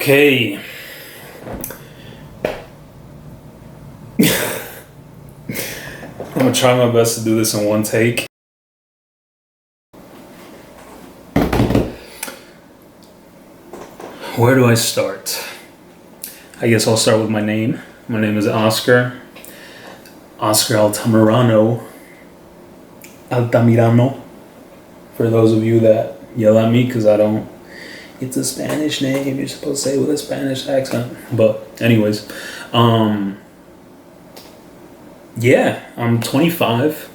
Okay. I'm gonna try my best to do this in one take. Where do I start? I guess I'll start with my name. My name is Oscar Altamirano. For those of you that yell at me because I don't. It's a Spanish name. You're supposed to say it with a Spanish accent. But anyways, yeah, I'm 25.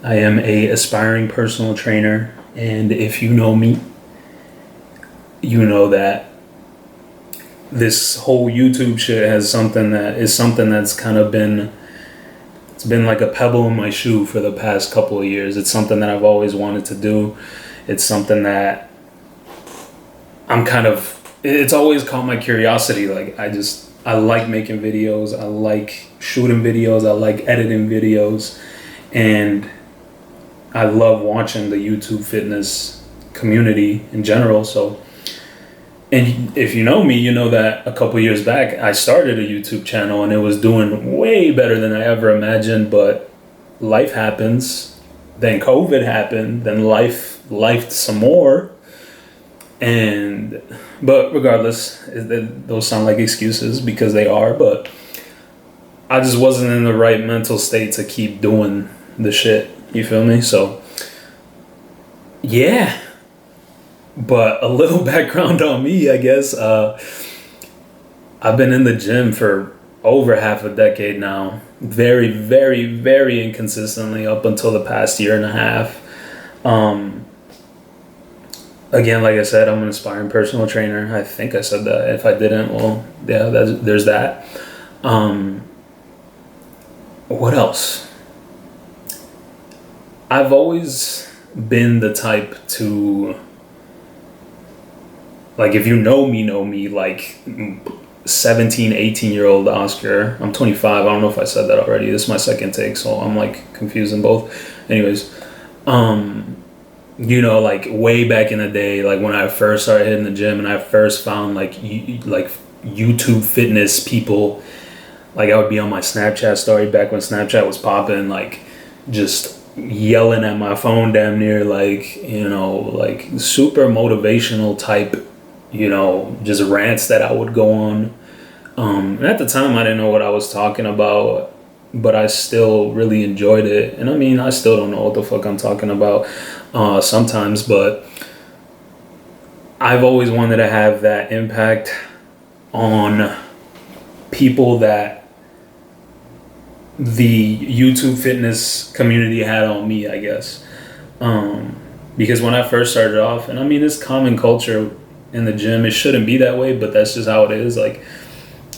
I am a aspiring personal trainer, and if you know me, you know that this whole YouTube shit has something that's kind of been, it's been like a pebble in my shoe for the past couple of years. It's something that I've always wanted to do. It's something that it's always caught my curiosity. Like I like making videos. I like shooting videos. I like editing videos. And I love watching the YouTube fitness community in general. So, and if you know me, you know that a couple years back, I started a YouTube channel and it was doing way better than I ever imagined. But life happens. Then COVID happened. Then life some more. But regardless, those sound like excuses because they are, but I just wasn't in the right mental state to keep doing the shit. You feel me? So, yeah. But a little background on me, I guess. I've been in the gym for over half a decade now. Very, very, very inconsistently up until the past year and a half. Again, like I said, I'm an aspiring personal trainer. I think I said that. If I didn't, well, yeah, there's that. What else? I've always been the type to, like, if you know me, like 17, 18-year-old Oscar. I'm 25. I don't know if I said that already. This is my second take, so I'm, like, confusing both. Anyways, you know, like way back in the day, like when I first started hitting the gym and I first found like YouTube fitness people, like I would be on my Snapchat story back when Snapchat was popping, like just yelling at my phone damn near, like, you know, like super motivational type, you know, just rants that I would go on. And at the time I didn't know what I was talking about, but I still really enjoyed it. And I mean, I still don't know what the fuck I'm talking about sometimes, but I've always wanted to have that impact on people that the YouTube fitness community had on me, I guess. Because when I first started off, and I mean, it's common culture in the gym, it shouldn't be that way, but that's just how it is. Like,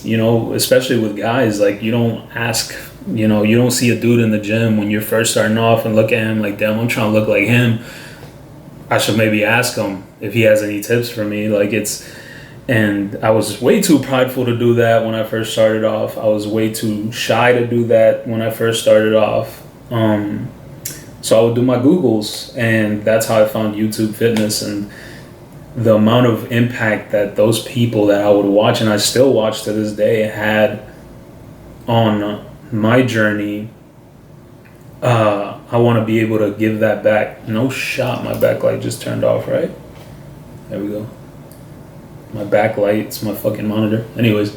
you know, especially with guys, like you don't ask, you know, you don't see a dude in the gym when you're first starting off and look at him like, damn, I'm trying to look like him. I should maybe ask him if he has any tips for me. And I was way too prideful to do that when I first started off. I was way too shy to do that when I first started off. So I would do my Googles, and that's how I found YouTube fitness, and the amount of impact that those people that I would watch, and I still watch to this day, had on my journey. I want to be able to give that back. No shot, my backlight just turned off, right? There we go. My backlight's my fucking monitor. Anyways,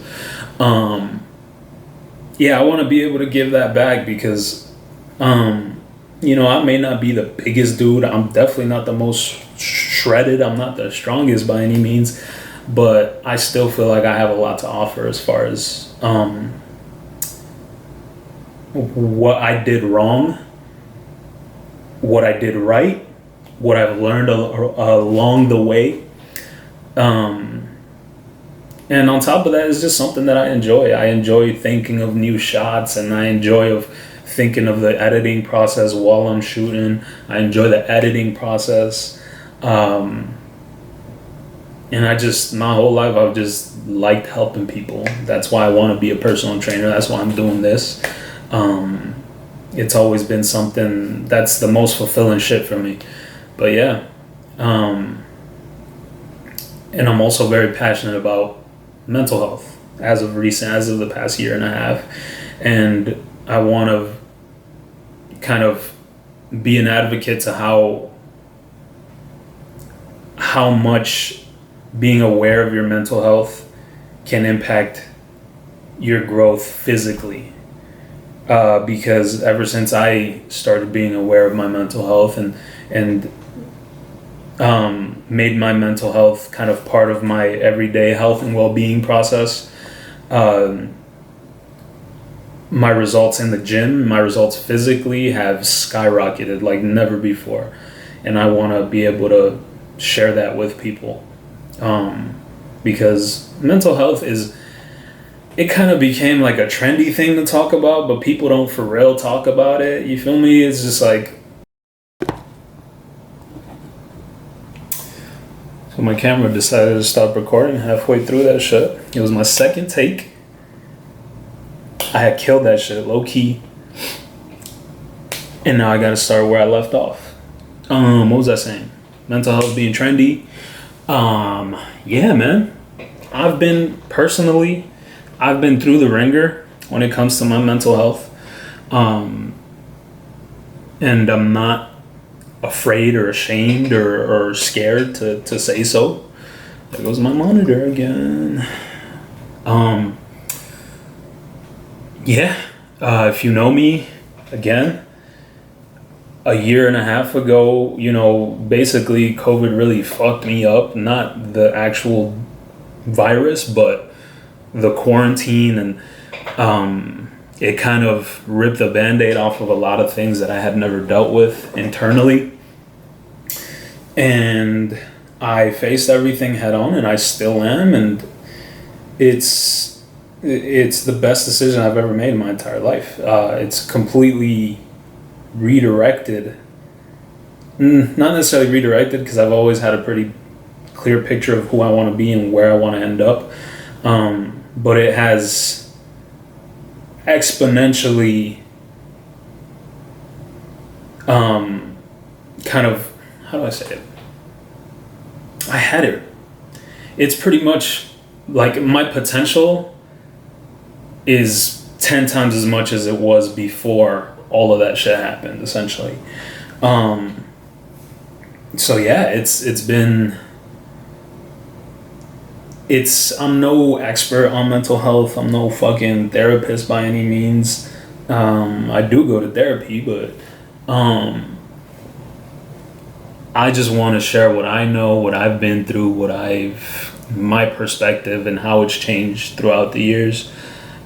yeah, I want to be able to give that back because, you know, I may not be the biggest dude. I'm definitely not the most shredded. I'm not the strongest by any means, but I still feel like I have a lot to offer as far as what I did wrong, what I did right, what I've learned along the way. And on top of that, it's just something that I enjoy. I enjoy thinking of new shots, and I enjoy thinking of the editing process while I'm shooting. I enjoy the editing process. And my whole life, I've just liked helping people. That's why I want to be a personal trainer. That's why I'm doing this. It's always been something that's the most fulfilling shit for me. But yeah. and I'm also very passionate about mental health as of the past year and a half. And I want to kind of be an advocate to how much being aware of your mental health can impact your growth physically. Because ever since I started being aware of my mental health and made my mental health kind of part of my everyday health and well-being process, my results in the gym, my results physically have skyrocketed like never before. And I want to be able to share that with people. Because mental health it kind of became like a trendy thing to talk about, but people don't for real talk about it. You feel me? It's just like... So my camera decided to stop recording halfway through that shit. It was my second take. I had killed that shit low key. And now I gotta start where I left off. What was I saying? Mental health being trendy. Yeah, man. I've been through the ringer when it comes to my mental health. And I'm not afraid or ashamed or scared to say so. There goes my monitor again. If you know me, again, a year and a half ago, basically COVID really fucked me up. Not the actual virus, but the quarantine, and it kind of ripped the Band-Aid off of a lot of things that I had never dealt with internally. And I faced everything head on, and I still am, and it's the best decision I've ever made in my entire life. It's completely redirected. Not necessarily redirected, because I've always had a pretty clear picture of who I want to be and where I want to end up. But it has exponentially kind of, how do I say it? I had it. It's pretty much like my potential is 10 times as much as it was before all of that shit happened, essentially. So yeah, I'm no expert on mental health. I'm no fucking therapist by any means. I do go to therapy, but I just want to share what I know, what I've been through, my perspective and how it's changed throughout the years,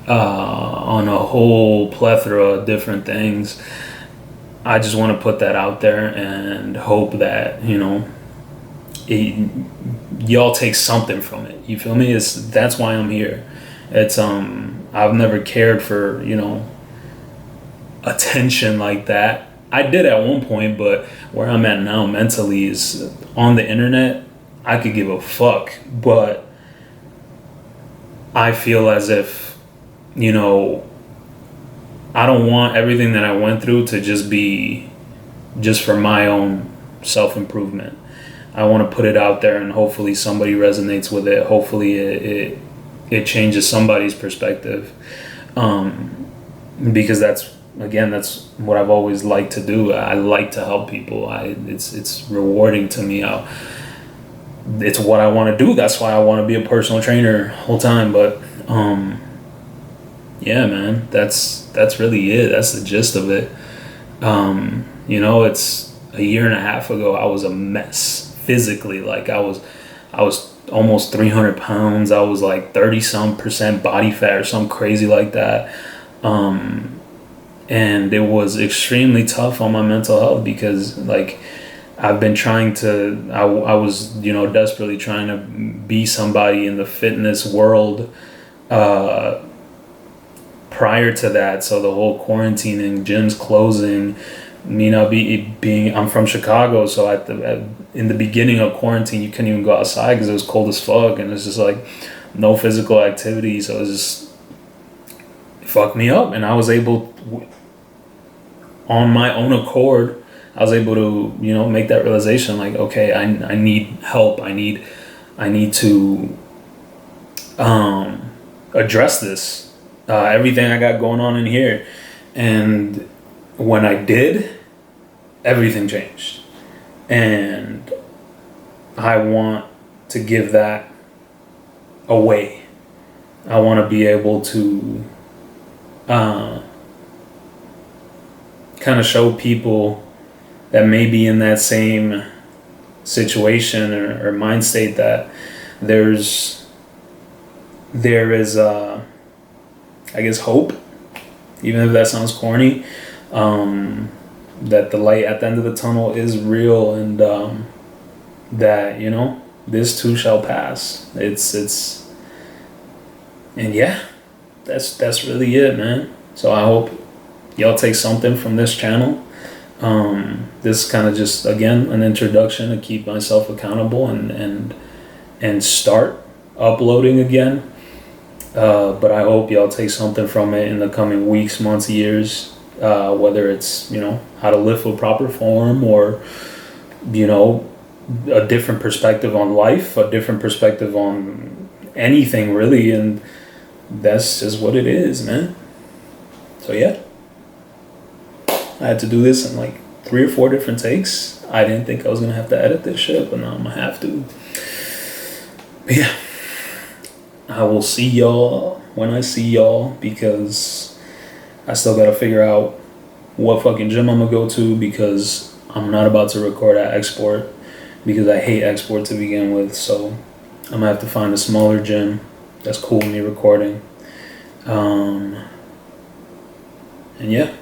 on a whole plethora of different things. I just want to put that out there and hope that, y'all take something from it. You feel me? That's why I'm here. It's I've never cared for, attention like that. I did at one point, but where I'm at now mentally is on the internet. I could give a fuck, but I feel as if, I don't want everything that I went through to just be just for my own self-improvement. I want to put it out there, and hopefully somebody resonates with it. Hopefully it changes somebody's perspective. Because that's what I've always liked to do. I like to help people. It's rewarding to me. It's what I want to do. That's why I want to be a personal trainer whole time. But yeah, man, that's really it. That's the gist of it. It's a year and a half ago. I was a mess physically. Like I was almost 300 pounds. I was like 30% body fat or something crazy like that. And it was extremely tough on my mental health because like I've been trying to, I was, desperately trying to be somebody in the fitness world prior to that. So the whole quarantining, gyms closing, I'm from Chicago. So in the beginning of quarantine, you couldn't even go outside because it was cold as fuck. And it's just like no physical activity. So it just fucked me up. And I was able, on my own accord, I was able to, make that realization like, okay, I need help. I need I need to address this, everything I got going on in here. And when I did, everything changed. And I want to give that away. I want to be able to kind of show people that may be in that same situation or mind state that there is I guess hope, even if that sounds corny, that the light at the end of the tunnel is real, and that, you know, this too shall pass. It's and yeah, that's really it, man. So I hope y'all take something from this channel. This is kind of just, again, an introduction to keep myself accountable and start uploading again. But I hope y'all take something from it in the coming weeks, months, years, whether it's, you know, how to live with proper form, or, you know, a different perspective on life, a different perspective on anything really. And that's just what it is, man. So yeah, I had to do this in like 3 or 4 different takes. I didn't think I was gonna have to edit this shit, but now I'm gonna have to. But yeah, I will see y'all when I see y'all, because I still gotta figure out what fucking gym I'm gonna go to, because I'm not about to record at Export, because I hate Export to begin with. So I'm gonna have to find a smaller gym that's cool with me recording. And yeah.